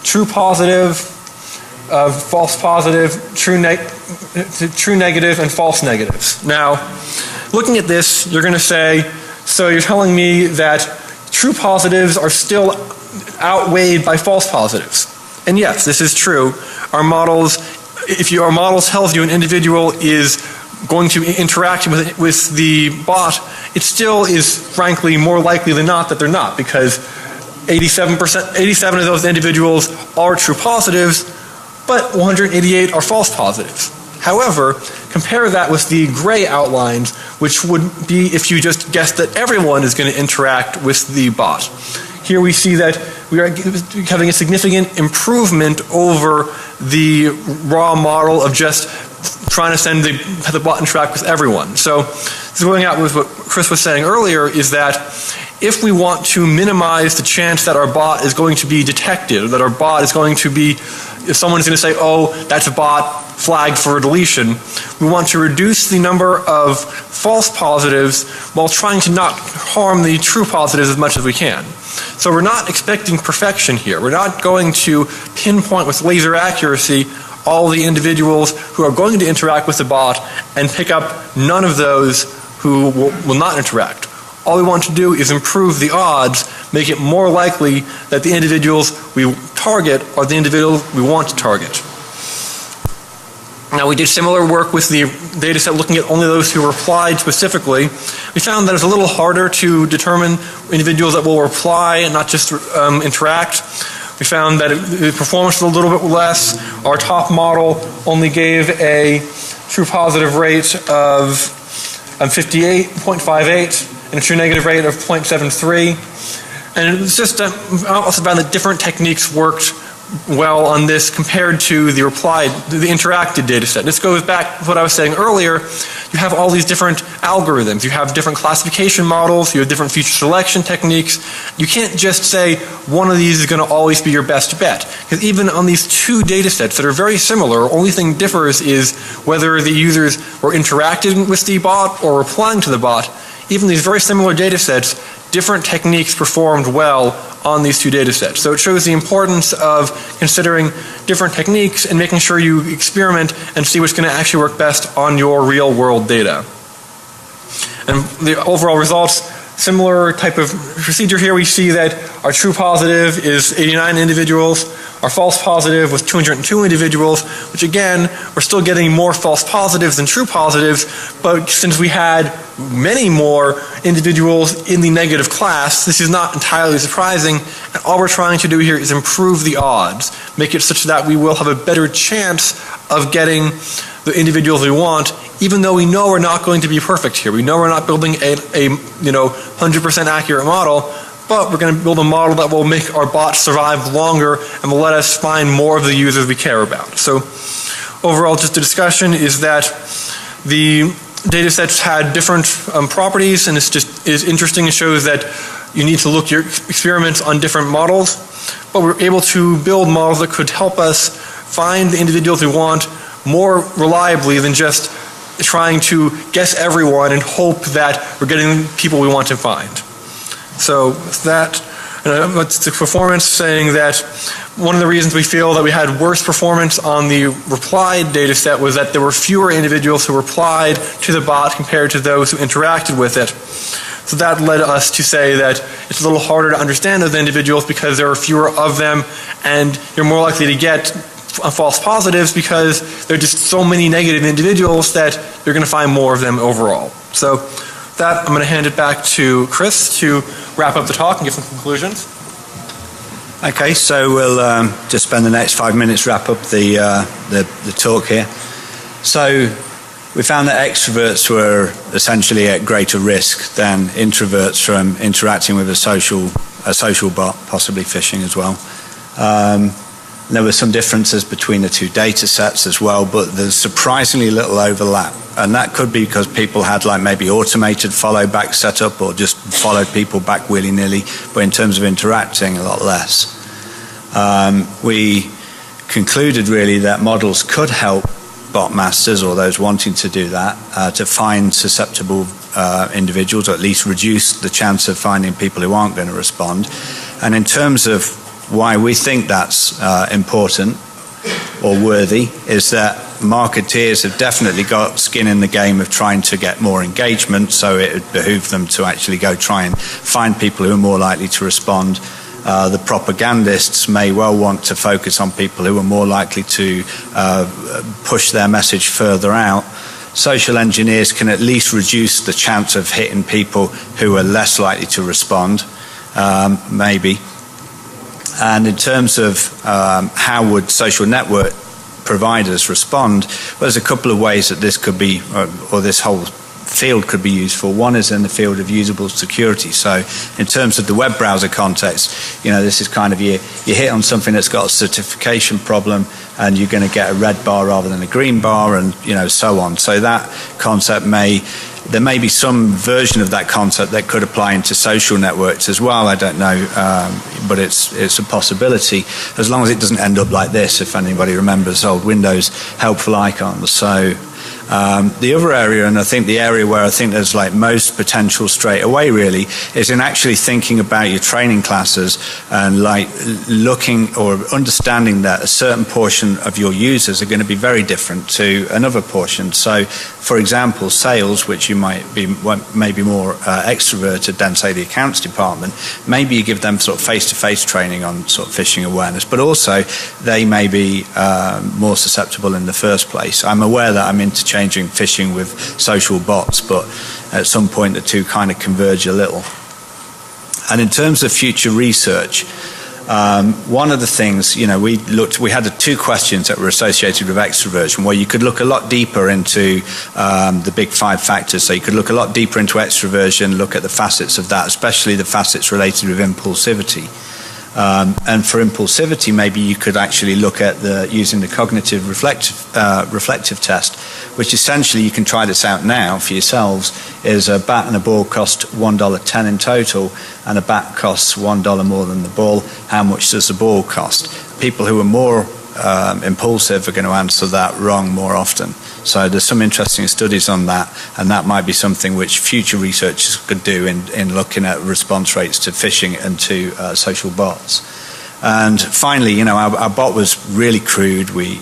true positive, false positive, true negative, and false negatives. Now, looking at this, you're going to say, so you're telling me that true positives are still outweighed by false positives. And yes, this is true. Our models, our models tells you an individual is going to interact with the bot, it still is frankly more likely than not that they're not, because 87 of those individuals are true positives, but 188 are false positives. However, compare that with the gray outlines, which would be if you just guessed that everyone is going to interact with the bot. Here we see that we are having a significant improvement over the raw model of just trying to have the bot interact with everyone. So going out with what Chris was saying earlier is that if we want to minimize the chance that our bot is going to be detected, that our bot is going to be, if someone is going to say, oh, that's a bot, flagged for deletion, we want to reduce the number of false positives while trying to not harm the true positives as much as we can. So we're not expecting perfection here. We're not going to pinpoint with laser accuracy all the individuals who are going to interact with the bot and pick up none of those who will not interact. All we want to do is improve the odds, make it more likely that the individuals we target are the individuals we want to target. Now, we did similar work with the data set looking at only those who replied specifically. We found that it's a little harder to determine individuals that will reply and not just interact. We found that the performance was a little bit less. Our top model only gave a true positive rate of 58.58 and a true negative rate of 0.73. And it was just also found that different techniques worked well on this compared to the interacted data set. This goes back to what I was saying earlier. You have all these different algorithms. You have different classification models. You have different feature selection techniques. You can't just say one of these is going to always be your best bet. Because even on these two data sets that are very similar, only thing differs is whether the users were interacting with the bot or replying to the bot. Even these very similar data sets, different techniques performed well on these two data sets. So it shows the importance of considering different techniques and making sure you experiment and see what's going to actually work best on your real world data. And the overall results, similar type of procedure here. We see that our true positive is 89 individuals. Our false positive was 202 individuals, which again, we're still getting more false positives than true positives, but since we had many more individuals in the negative class, this is not entirely surprising, and all we're trying to do here is improve the odds, make it such that we will have a better chance of getting the individuals we want, even though we know we're not going to be perfect here. We know we're not building a 100% accurate model, but we're going to build a model that will make our bots survive longer and will let us find more of the users we care about. So overall, just the discussion is that the data sets had different properties, and it's interesting. It shows that you need to look your experiments on different models, but we're able to build models that could help us find the individuals we want more reliably than just trying to guess everyone and hope that we're getting people we want to find. So that, it's the performance saying that one of the reasons we feel that we had worse performance on the replied data set was that there were fewer individuals who replied to the bot compared to those who interacted with it. So that led us to say that it's a little harder to understand those individuals because there are fewer of them, and you're more likely to get false positives because there are just so many negative individuals that you're going to find more of them overall. So that, I'm going to hand it back to Chris to wrap up the talk and give some conclusions.
Okay, so we'll just spend the next 5 minutes wrap up the talk here. So we found that extroverts were essentially at greater risk than introverts from interacting with a social bot, possibly phishing as well. There were some differences between the two data sets as well, but there's surprisingly little overlap. And that could be because people had like maybe automated follow back setup or just followed people back willy-nilly, but in terms of interacting, a lot less. We concluded really that models could help bot masters or those wanting to do that to find susceptible individuals, or at least reduce the chance of finding people who aren't going to respond. And in terms of why we think that's important or worthy is that marketeers have definitely got skin in the game of trying to get more engagement, so it would behoove them to actually go try and find people who are more likely to respond. The propagandists may well want to focus on people who are more likely to push their message further out. Social engineers can at least reduce the chance of hitting people who are less likely to respond, maybe. And in terms of how would social network providers respond, well, there's a couple of ways that this could be, or this whole field could be used for. One is in the field of usable security. So in terms of the web browser context, this is kind of you hit on something that's got a certification problem and you're going to get a red bar rather than a green bar, and so on. So that concept there may be some version of that concept that could apply into social networks as well. I don't know, but it's a possibility, as long as it doesn't end up like this, if anybody remembers old Windows helpful icons. So the other area, and I think the area where I think there's like most potential straight away really, is in actually thinking about your training classes and like looking or understanding that a certain portion of your users are going to be very different to another portion. So for example, sales, which you might be maybe more extroverted than say the accounts department, maybe you give them sort of face-to-face training on sort of phishing awareness, but also they may be more susceptible in the first place. I'm aware that I'm interchanging phishing with social bots, but at some point the two kind of converge a little. And in terms of future research, one of the things, we had two questions that were associated with extroversion, where you could look a lot deeper into the big 5 factors. So you could look a lot deeper into extroversion, look at the facets of that, especially the facets related with impulsivity. And for impulsivity, maybe you could actually look at using the cognitive reflective test, which essentially, you can try this out now for yourselves, is a bat and a ball cost $1.10 in total, and a bat costs $1 more than the ball. How much does the ball cost? People who are more impulsive are going to answer that wrong more often. So there's some interesting studies on that, and that might be something which future researchers could do in looking at response rates to phishing and to social bots. And finally, our bot was really crude. We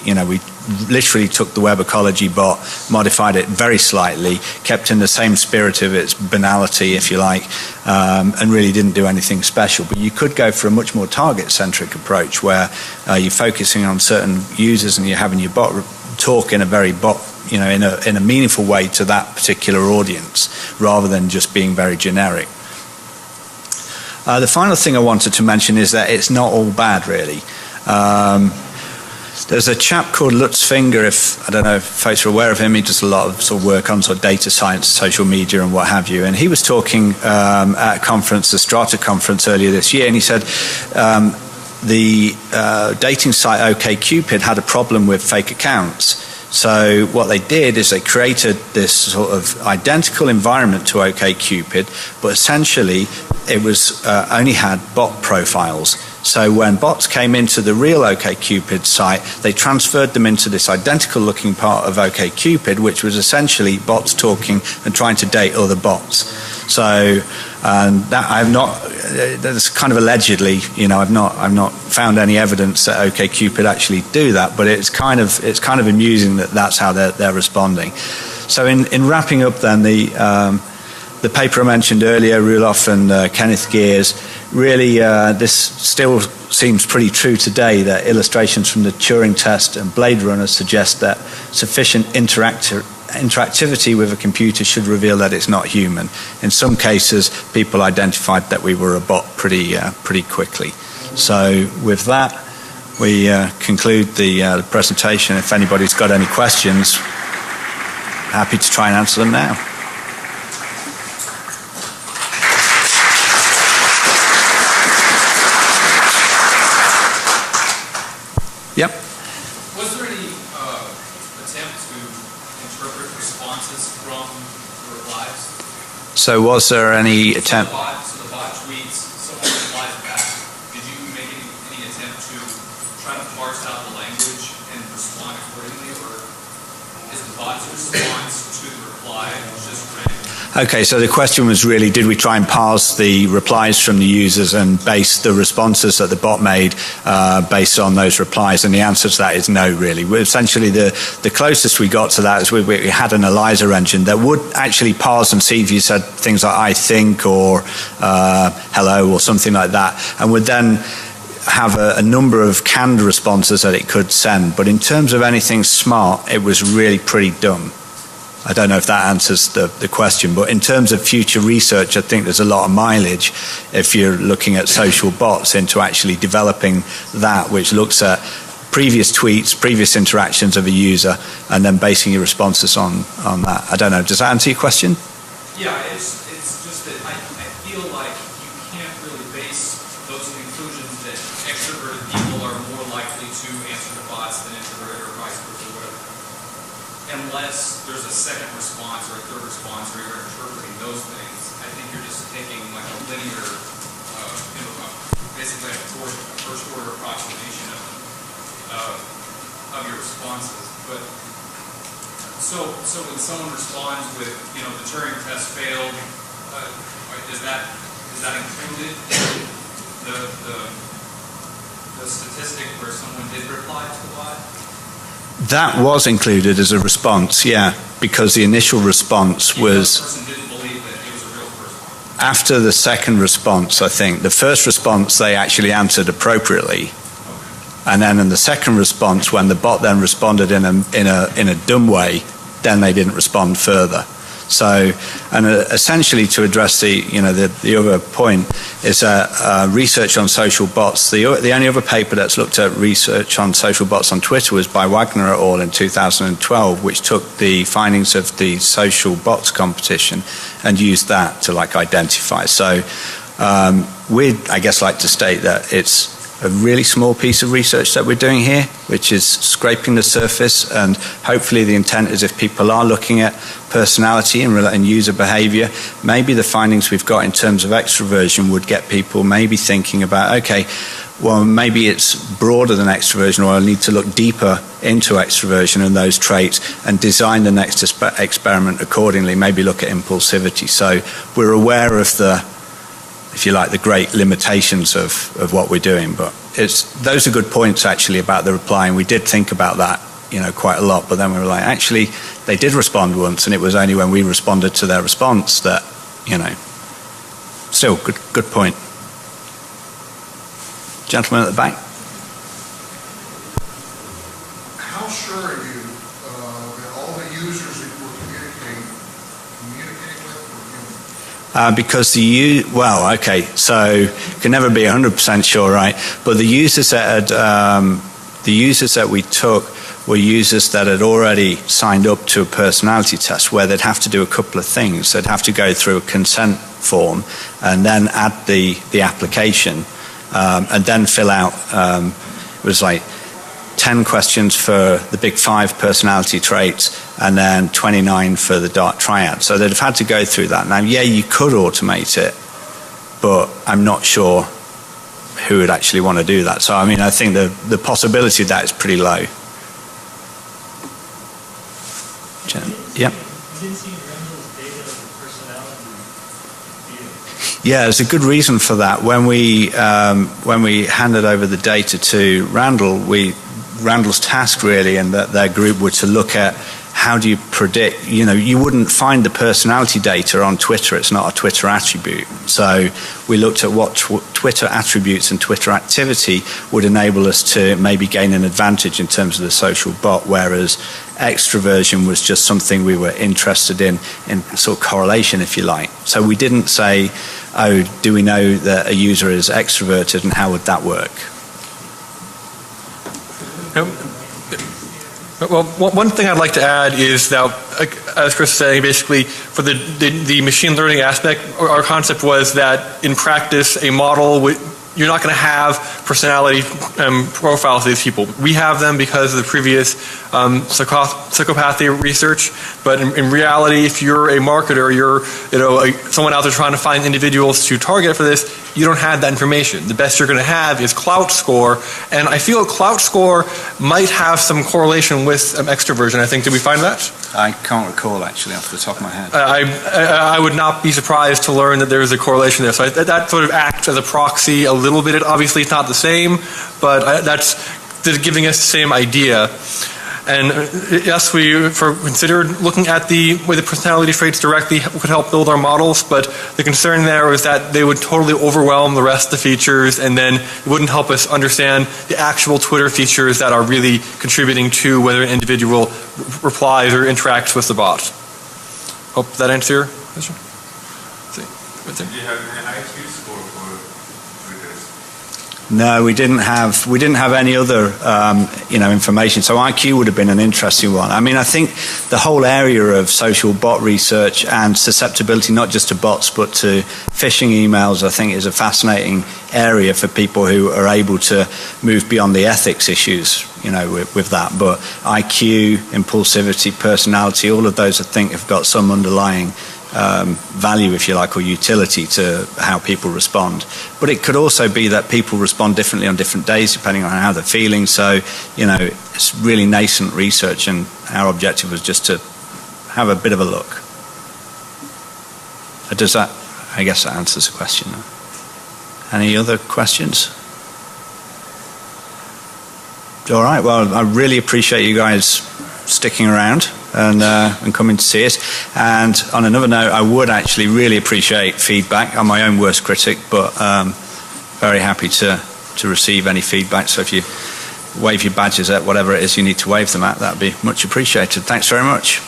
literally took the web ecology bot, modified it very slightly, kept in the same spirit of its banality, if you like, and really didn't do anything special. But you could go for a much more target-centric approach, where you're focusing on certain users and you're having your bot talk in a very in a meaningful way to that particular audience, rather than just being very generic. The final thing I wanted to mention is that it's not all bad, really. There's a chap called Lutz Finger, I don't know if folks are aware of him. He does a lot of sort of work on sort of data science, social media and what have you. And he was talking at a conference, the Strata conference earlier this year, and he said the dating site OkCupid had a problem with fake accounts. So what they did is they created this sort of identical environment to OkCupid, but essentially it was only had bot profiles. So when bots came into the real OkCupid site, they transferred them into this identical looking part of OkCupid, which was essentially bots talking and trying to date other bots. So that's kind of allegedly, I've not found any evidence that OkCupid actually do that, but it's kind of amusing that that's how they're responding. So in wrapping up then, the paper I mentioned earlier, Ruloff and Kenneth Gears, really this still seems pretty true today, that illustrations from the Turing test and Blade Runner suggest that sufficient interactivity with a computer should reveal that it's not human. In some cases, people identified that we were a bot pretty quickly. So with that, we conclude the presentation. If anybody's got any questions, happy to try and answer them now. Yep.
Was there any attempt to interpret responses from the replies?
So was there any attempt?
So the bot tweets, someone replies back. Did you make any attempt to try to parse out the language and respond accordingly, or is the bot's response to the reply, it's just random.
Okay, so the question was really, did we try and parse the replies from the users and base the responses that the bot made based on those replies? And the answer to that is no, really. Essentially, the closest we got to that is we had an ELIZA engine that would actually parse and see if you said things like I think or hello or something like that, and would then have a number of canned responses that it could send. But in terms of anything smart, it was really pretty dumb. I don't know if that answers the question, but in terms of future research, I think there's a lot of mileage if you're looking at social bots into actually developing that, which looks at previous tweets, previous interactions of a user, and then basing your responses on that. I don't know, does that answer your question?
Yeah, it's just that I feel like you can't really base those conclusions that extroverted people are more likely to answer the bots than introverted or vice versa, whatever, unless there's a second response or a third response or you're interpreting those things. I think you're just taking like a linear, basically a first order approximation of your responses. But so when someone responds with, the Turing test failed, is that included the statistic where someone did reply to the bot?
That was included as a response, yeah, because the initial response was...
The person didn't believe that it was a real person.
After the second response, I think. The first response, they actually answered appropriately. Okay. And then in the second response, when the bot then responded in a dumb way, then they didn't respond further. So, and essentially to address the other point is research on social bots. The only other paper that's looked at research on social bots on Twitter was by Wagner et al. In 2012, which took the findings of the social bots competition and used that to identify. So we'd, I guess, like to state that it's a really small piece of research that we're doing here, which is scraping the surface, and hopefully the intent is if people are looking at personality and user behavior, maybe the findings we've got in terms of extroversion would get people maybe thinking about, okay, well, maybe it's broader than extroversion, or I need to look deeper into extroversion and those traits and design the next experiment accordingly, maybe look at impulsivity. So we're aware of if you like, the great limitations of what we're doing. But those are good points, actually, about the reply, and we did think about that, quite a lot. But then we were like, actually, they did respond once, and it was only when we responded to their response that, still, good point. Gentleman at the back.
How sure are you that all the users that you were communicating with were human?
Because so you can never be 100% sure, right? But the users that we took were users that had already signed up to a personality test, where they'd have to do a couple of things. They'd have to go through a consent form and then add the application and then fill out. It was like 10 questions for the big 5 personality traits and then 29 for the dark triad. So they'd have had to go through that. Now, yeah, you could automate it, but I'm not sure who would actually want to do that. So, I think the possibility of that is pretty low. Yep. Yeah, there's a good reason for that. When we handed over the data to Randall's task really, and that their group were to look at how do you predict, you wouldn't find the personality data on Twitter. It's not a Twitter attribute. So we looked at what Twitter attributes and Twitter activity would enable us to maybe gain an advantage in terms of the social bot, whereas extroversion was just something we were interested in sort of correlation, if you like. So we didn't say, oh, do we know that a user is extroverted and how would that work?
Well, one thing I'd like to add is that, as Chris was saying, basically for the machine learning aspect, our concept was that in practice, a model, you're not going to have personality profiles of these people. We have them because of the previous psychopathy research, but in reality, if you're a marketer, you're someone out there trying to find individuals to target for this, you don't have that information. The best you're going to have is Clout Score, and I feel Clout Score might have some correlation with extroversion. I think, did we find that?
I can't recall actually off the top of my head.
I would not be surprised to learn that there is a correlation there. So that sort of acts as a proxy a little bit. Obviously, it's not the same, but that's giving us the same idea. And yes, we considered looking at the way the personality traits directly could help build our models, but the concern there was that they would totally overwhelm the rest of the features, and then it wouldn't help us understand the actual Twitter features that are really contributing to whether an individual replies or interacts with the bot. Hope that answers your question.
Did you have an IQ score for Twitters?
No, we didn't have any other information. So IQ would have been an interesting one. I mean, I think the whole area of social bot research and susceptibility, not just to bots but to phishing emails, I think is a fascinating area for people who are able to move beyond the ethics issues, with that. But IQ, impulsivity, personality, all of those I think have got some underlying value, if you like, or utility to how people respond. But it could also be that people respond differently on different days depending on how they're feeling. So, it's really nascent research, and our objective was just to have a bit of a look. Does that, I guess that answers the question. Any other questions? All right, well, I really appreciate you guys sticking around and coming to see us. And on another note, I would actually really appreciate feedback. I'm my own worst critic, but very happy to receive any feedback. So if you wave your badges at whatever it is you need to wave them at, that'd be much appreciated. Thanks very much.